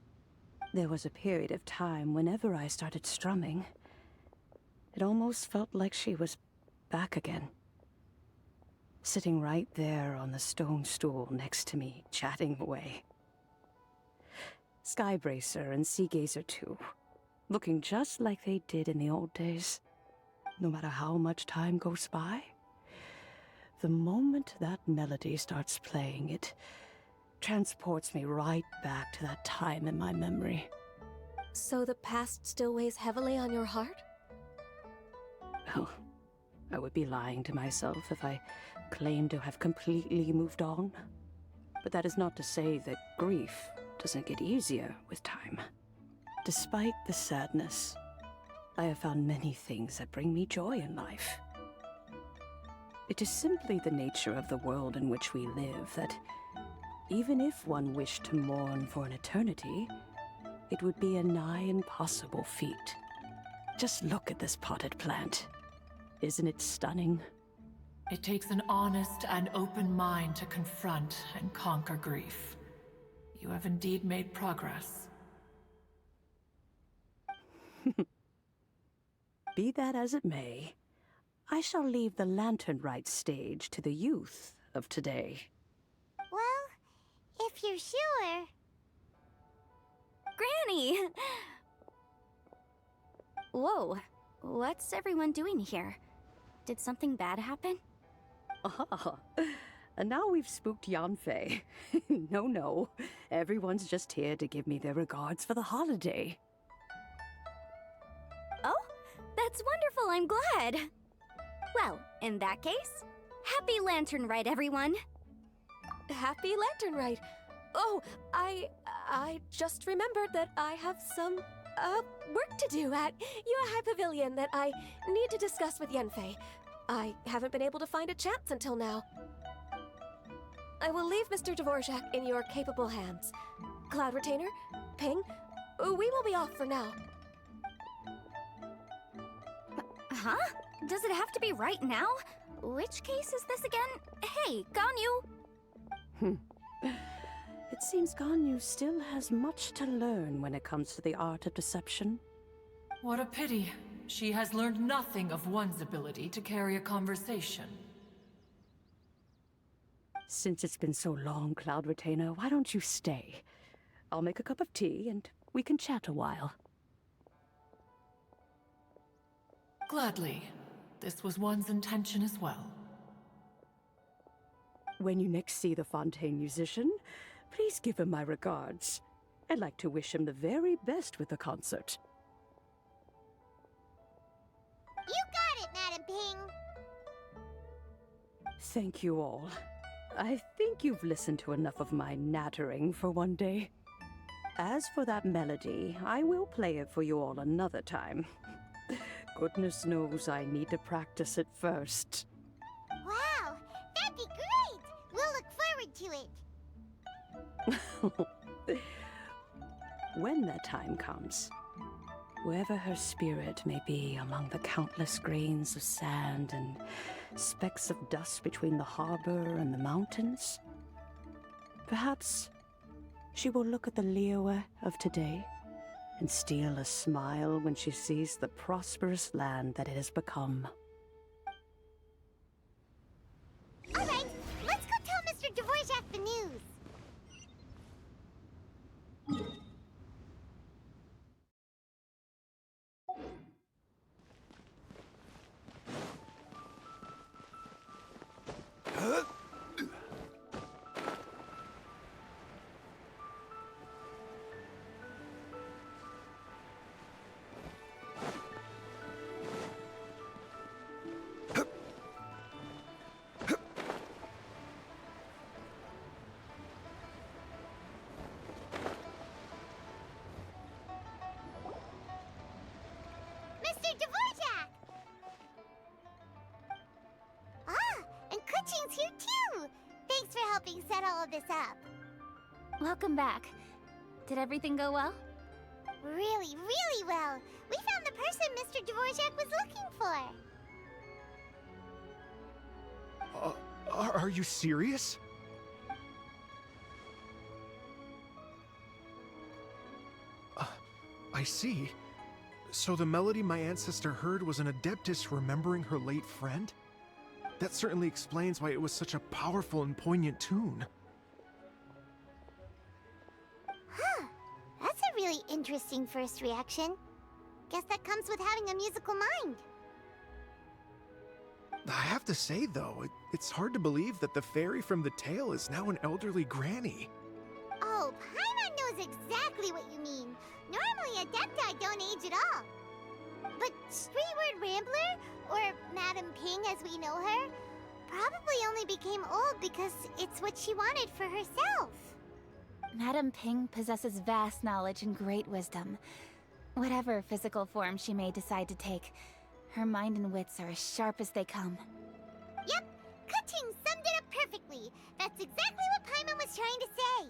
There was a period of time whenever I started strumming, it almost felt like she was back again. Sitting right there on the stone stool next to me, chatting away. Skybracer and Seagazer too, looking just like they did in the old days. No matter how much time goes by, the moment that melody starts playing, it transports me right back to that time in my memory. So the past still weighs heavily on your heart? Well, I would be lying to myself if I claimed to have completely moved on. But that is not to say that grief doesn't get easier with time. Despite the sadness, I have found many things that bring me joy in life. It is simply the nature of the world in which we live that even if one wished to mourn for an eternity, it would be a nigh impossible feat. Just look at this potted plant. Isn't it stunning? It takes an honest and open mind to confront and conquer grief. You have indeed made progress. Be that as it may, I shall leave the lantern rite stage to the youth of today. Well, if you're sure. Granny! Whoa, what's everyone doing here? Did something bad happen? Ah, and now we've spooked Yanfei. No, everyone's just here to give me their regards for the holiday. Oh, that's wonderful, I'm glad. Well, in that case, happy Lantern Rite, everyone. Happy Lantern Rite. Oh, I just remembered that I have some, work to do at Yuehai Pavilion that I need to discuss with Yanfei. I haven't been able to find a chance until now. I will leave Mr. Dvorak in your capable hands. Cloud Retainer, Ping, we will be off for now. Huh? Does it have to be right now? Which case is this again? Hey, Ganyu! It seems Ganyu still has much to learn when it comes to the art of deception. What a pity. She has learned nothing of one's ability to carry a conversation. Since it's been so long, Cloud Retainer, why don't you stay? I'll make a cup of tea and we can chat a while. Gladly. This was one's intention as well. When you next see the Fontaine musician, please give him my regards. I'd like to wish him the very best with the concert. You got it, Madam Ping! Thank you all. I think you've listened to enough of my nattering for one day. As for that melody, I will play it for you all another time. Goodness knows I need to practice it first. Wow, that'd be great! We'll look forward to it. When that time comes, wherever her spirit may be among the countless grains of sand and specks of dust between the harbor and the mountains, perhaps she will look at the Liyue of today and steal a smile when she sees the prosperous land that it has become. All right, let's go tell Mr. Dvorak the news. Mr. Dvorak! Ah, and Kuchin's here too! Thanks for helping set all of this up. Welcome back. Did everything go well? Really, really well. We found the person Mr. Dvorak was looking for. Are you serious? I see. So the melody my ancestor heard was an adeptus remembering her late friend? That certainly explains why it was such a powerful and poignant tune. Huh. That's a really interesting first reaction. Guess that comes with having a musical mind. I have to say, though, it's hard to believe that the fairy from the tale is now an elderly granny. Oh, Paimon knows exactly what you mean. Normally, Adepti don't age at all. But Streetward Rambler, or Madam Ping as we know her, probably only became old because it's what she wanted for herself. Madam Ping possesses vast knowledge and great wisdom. Whatever physical form she may decide to take, her mind and wits are as sharp as they come. Yep, Kuching summed it up perfectly. That's exactly what Paimon was trying to say.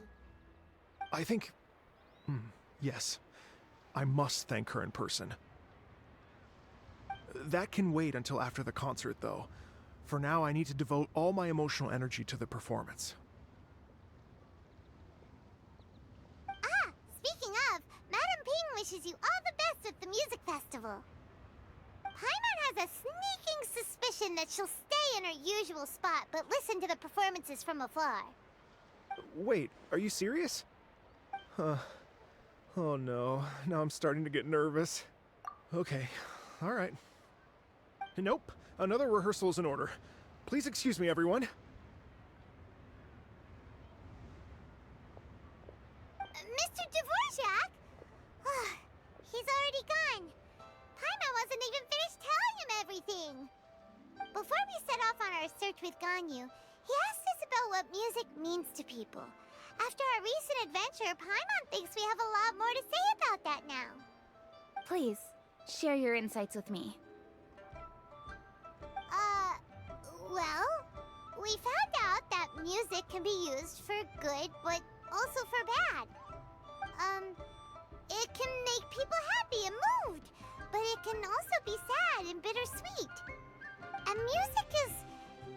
I think... yes. I must thank her in person. That can wait until after the concert, though. For now, I need to devote all my emotional energy to the performance. Ah, speaking of, Madam Ping wishes you all the best at the music festival. Paimon has a sneaking suspicion that she'll stay in her usual spot, but listen to the performances from afar. Wait, are you serious? Huh. Oh no, now I'm starting to get nervous. Okay, alright. Nope, another rehearsal is in order. Please excuse me, everyone. Mr. Dvorak? He's already gone. Paimon wasn't even finished telling him everything. Before we set off on our search with Ganyu, he asked us about what music means to people. After our recent adventure, Paimon thinks we have a lot more to say about that now. Please, share your insights with me. Well, we found out that music can be used for good, but also for bad. It can make people happy and moved, but it can also be sad and bittersweet. And music is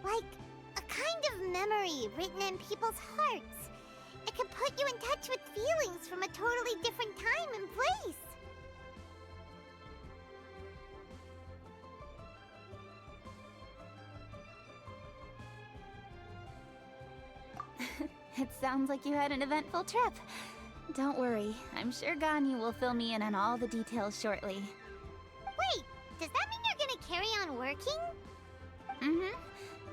like a kind of memory written in people's hearts. It can put you in touch with feelings from a totally different time and place. It sounds like you had an eventful trip. Don't worry, I'm sure Ganyu will fill me in on all the details shortly. Wait, does that mean you're gonna carry on working? Mm-hmm.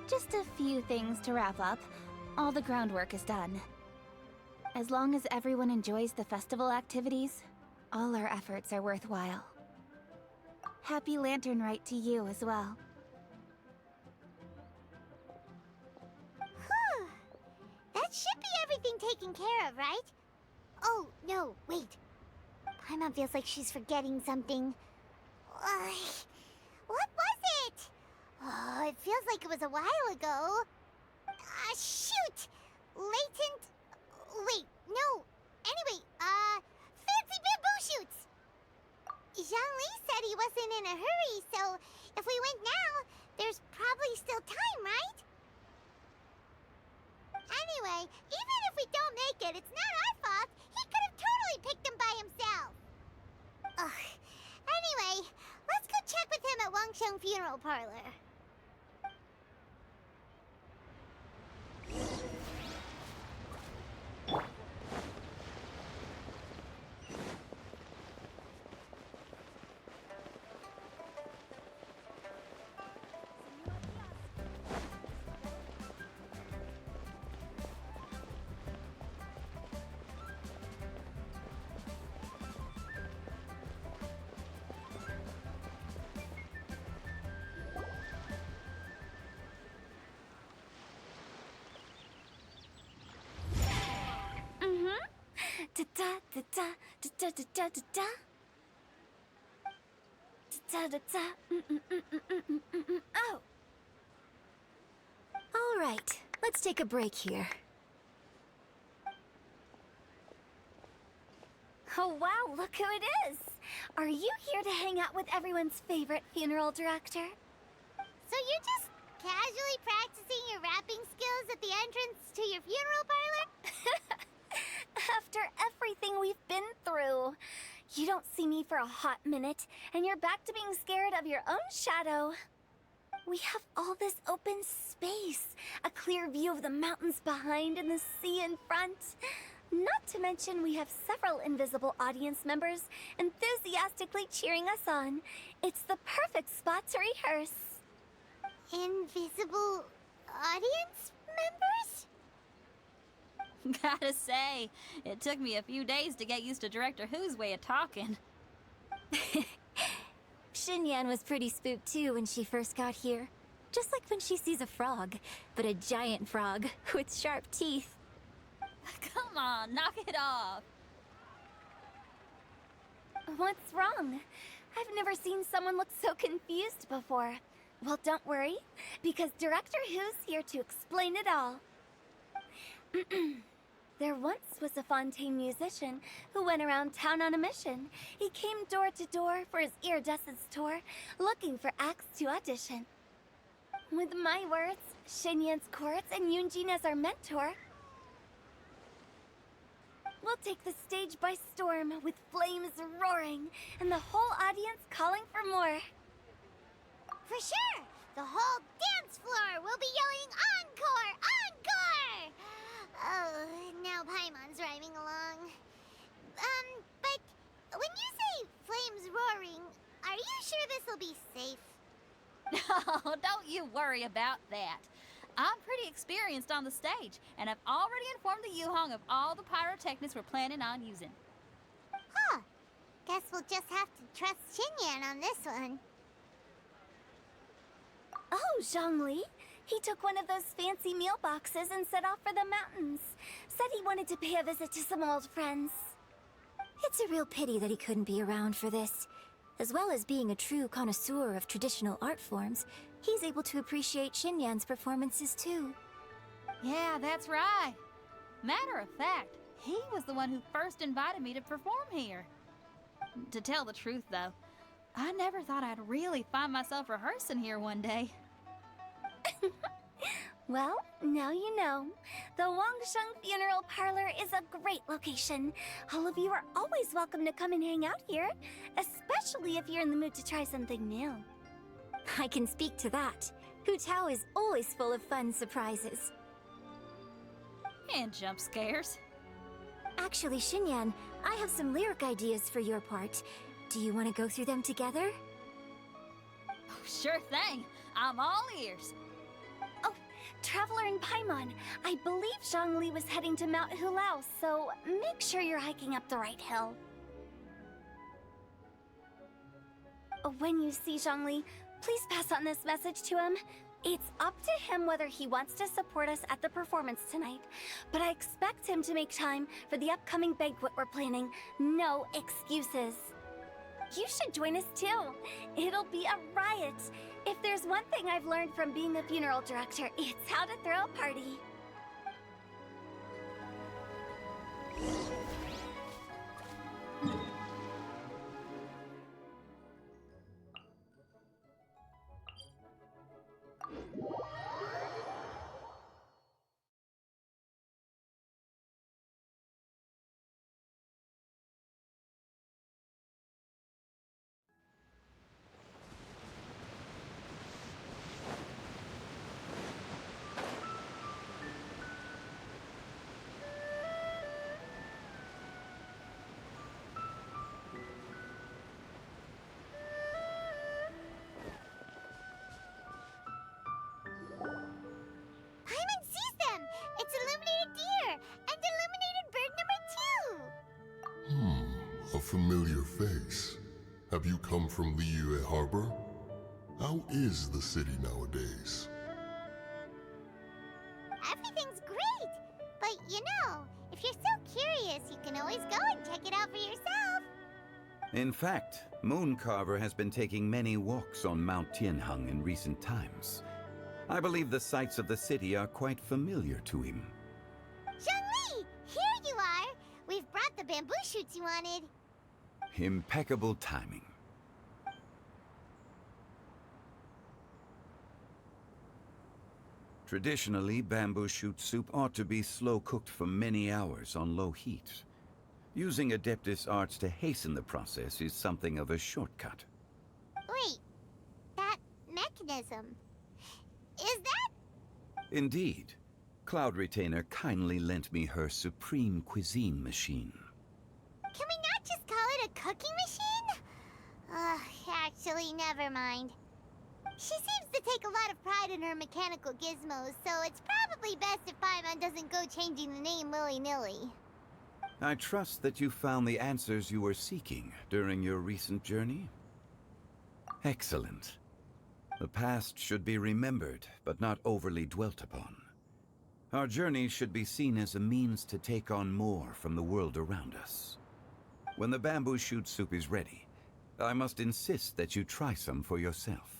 Just a few things to wrap up. All the groundwork is done. As long as everyone enjoys the festival activities, all our efforts are worthwhile. Happy Lantern Rite to you as well. Whew. That should be everything taken care of, right? Oh, no, wait. Paimon feels like she's forgetting something. What was it? Oh, it feels like it was a while ago. Shoot! Latent... Wait, no. Anyway, fancy bamboo shoots! Zhongli said he wasn't in a hurry, so if we went now, there's probably still time, right? Anyway, even if we don't make it, it's not our fault. He could have totally picked them by himself. Ugh. Anyway, let's go check with him at Wangsheng Funeral Parlor. Da da da da da da da da da. Da da da. Oh. All right, let's take a break here. Oh wow, look who it is! Are you here to hang out with everyone's favorite funeral director? So you're just casually practicing your rapping skills at the entrance to your funeral parlor? After everything we've been through, you don't see me for a hot minute, and you're back to being scared of your own shadow. We have all this open space, a clear view of the mountains behind and the sea in front. Not to mention we have several invisible audience members enthusiastically cheering us on. It's the perfect spot to rehearse. Invisible audience members? Gotta say, it took me a few days to get used to Director Who's way of talking. Xinyan was pretty spooked too when she first got here. Just like when she sees a frog, but a giant frog with sharp teeth. Come on, knock it off. What's wrong? I've never seen someone look so confused before. Well, don't worry, because Director Who's here to explain it all. There once was a Fontaine musician who went around town on a mission. He came door to door for his iridescence tour, looking for acts to audition. With my words, Xinyan's chords, and Yunjin as our mentor, we'll take the stage by storm with flames roaring and the whole audience calling for more. For sure! The whole dance floor will be yelling encore! Encore! Oh, now Paimon's rhyming along. But when you say flames roaring, are you sure this'll be safe? No, don't you worry about that. I'm pretty experienced on the stage, and I've already informed the Yuhong of all the pyrotechnics we're planning on using. Huh. Guess we'll just have to trust Xinyan on this one. Oh, Zhongli. He took one of those fancy meal boxes and set off for the mountains. Said he wanted to pay a visit to some old friends. It's a real pity that he couldn't be around for this. As well as being a true connoisseur of traditional art forms, he's able to appreciate Xinyan's performances too. Yeah, that's right. Matter of fact, he was the one who first invited me to perform here. To tell the truth, though, I never thought I'd really find myself rehearsing here one day. Well, now you know. The Wangsheng Funeral Parlor is a great location. All of you are always welcome to come and hang out here, especially if you're in the mood to try something new. I can speak to that. Hu Tao is always full of fun surprises. And jump scares. Actually, Xinyan, I have some lyric ideas for your part. Do you want to go through them together? Oh, sure thing. I'm all ears. Oh, Traveler in Paimon, I believe Zhongli was heading to Mount Hulao, so make sure you're hiking up the right hill. When you see Zhongli, please pass on this message to him. It's up to him whether he wants to support us at the performance tonight, but I expect him to make time for the upcoming banquet we're planning. No excuses. You should join us too. It'll be a riot. If there's one thing I've learned from being a funeral director, it's how to throw a party. It's illuminated deer and illuminated bird number 2! A familiar face. Have you come from Liyue Harbor? How is the city nowadays? Everything's great! But you know, if you're so curious, you can always go and check it out for yourself! In fact, Mooncarver has been taking many walks on Mount Tianheng in recent times. I believe the sights of the city are quite familiar to him. Zhongli! Here you are! We've brought the bamboo shoots you wanted. Impeccable timing. Traditionally, bamboo shoot soup ought to be slow-cooked for many hours on low heat. Using Adeptus arts to hasten the process is something of a shortcut. Wait, that mechanism... is that... Indeed. Cloud Retainer kindly lent me her supreme cuisine machine. Can we not just call it a cooking machine? Actually, never mind. She seems to take a lot of pride in her mechanical gizmos, so it's probably best if Paimon doesn't go changing the name willy-nilly. I trust that you found the answers you were seeking during your recent journey? Excellent. The past should be remembered, but not overly dwelt upon. Our journey should be seen as a means to take on more from the world around us. When the bamboo shoot soup is ready, I must insist that you try some for yourself.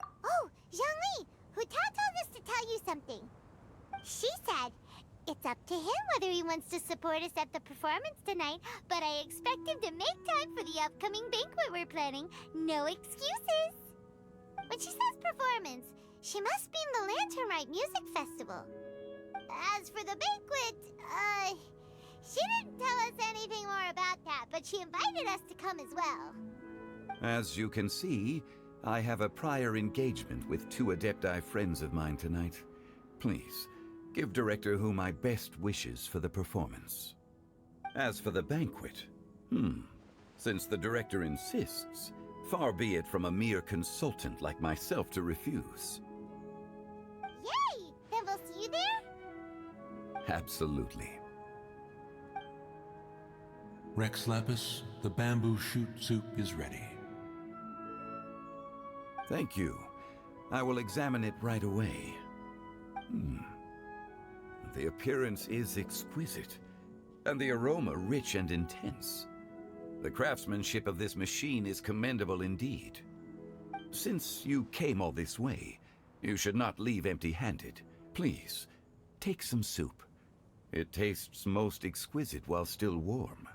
Oh, Zhongli! Hu Tao told us to tell you something. She said, it's up to him whether he wants to support us at the performance tonight, but I expect him to make time for the upcoming banquet we're planning. No excuses! When she says performance, she must mean the Lantern Rite Music Festival. As for the banquet, she didn't tell us anything more about that, but she invited us to come as well. As you can see, I have a prior engagement with 2 Adepti friends of mine tonight. Please, give Director Hu my best wishes for the performance. As for the banquet, since the Director insists, far be it from a mere consultant like myself to refuse. Yay! Then we'll see you there? Absolutely. Rex Lapis, the bamboo shoot soup is ready. Thank you. I will examine it right away. The appearance is exquisite, and the aroma rich and intense. The craftsmanship of this machine is commendable indeed. Since you came all this way, you should not leave empty-handed. Please, take some soup. It tastes most exquisite while still warm.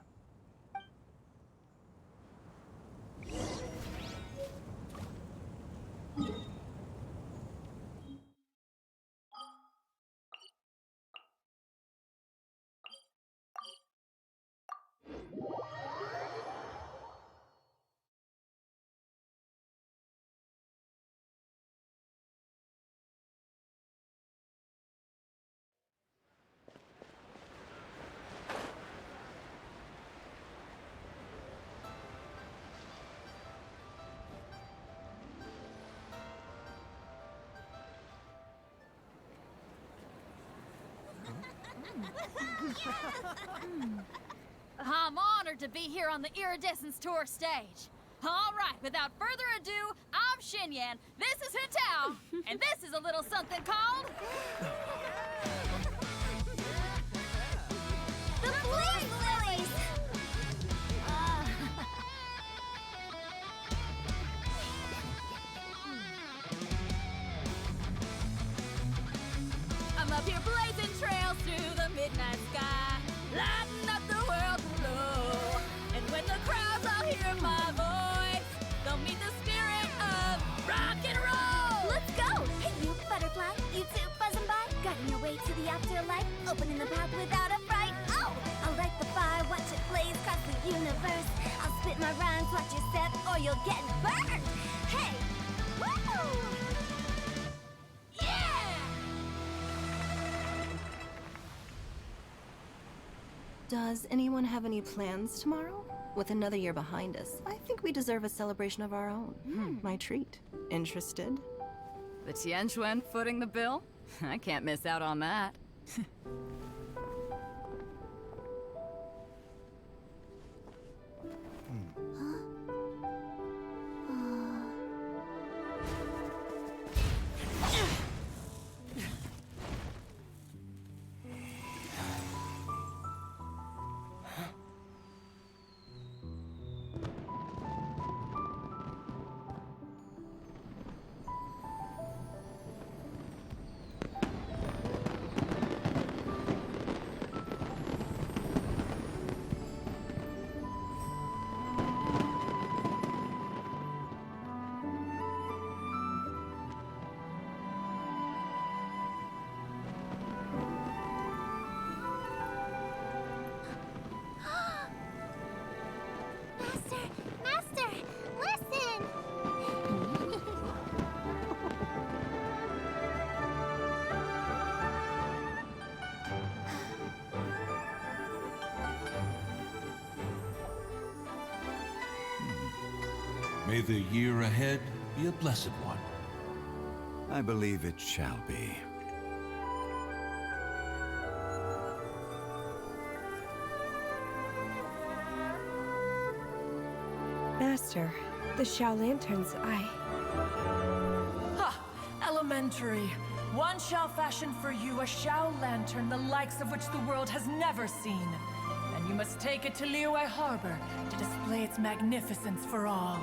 I'm honored to be here on the Iridescence Tour stage. All right, without further ado, I'm Xinyan, this is Hitao, and this is a little something called... The Blaze Lilies! I'm up here blazing trails through the midnight sky, lighting up the world below. And when the crowds all hear my voice, they'll meet the spirit of rock and roll. Let's go! Hey, you butterfly, you two buzzing by, guiding your way to the afterlife, opening the path without a fright. Oh, I'll light the fire, watch it blaze across the universe. I'll spit my rhymes, watch you step, or you'll get burned. Hey, woo! Does anyone have any plans tomorrow? With another year behind us, I think we deserve a celebration of our own. My treat. Interested? The Tianquan footing the bill? I can't miss out on that. Master, listen! May the year ahead be a blessed one. I believe it shall be. Master, the Xiao Lanterns, Ha! Elementary. One shall fashion for you a Xiao Lantern the likes of which the world has never seen. And you must take it to Liyue Harbor to display its magnificence for all.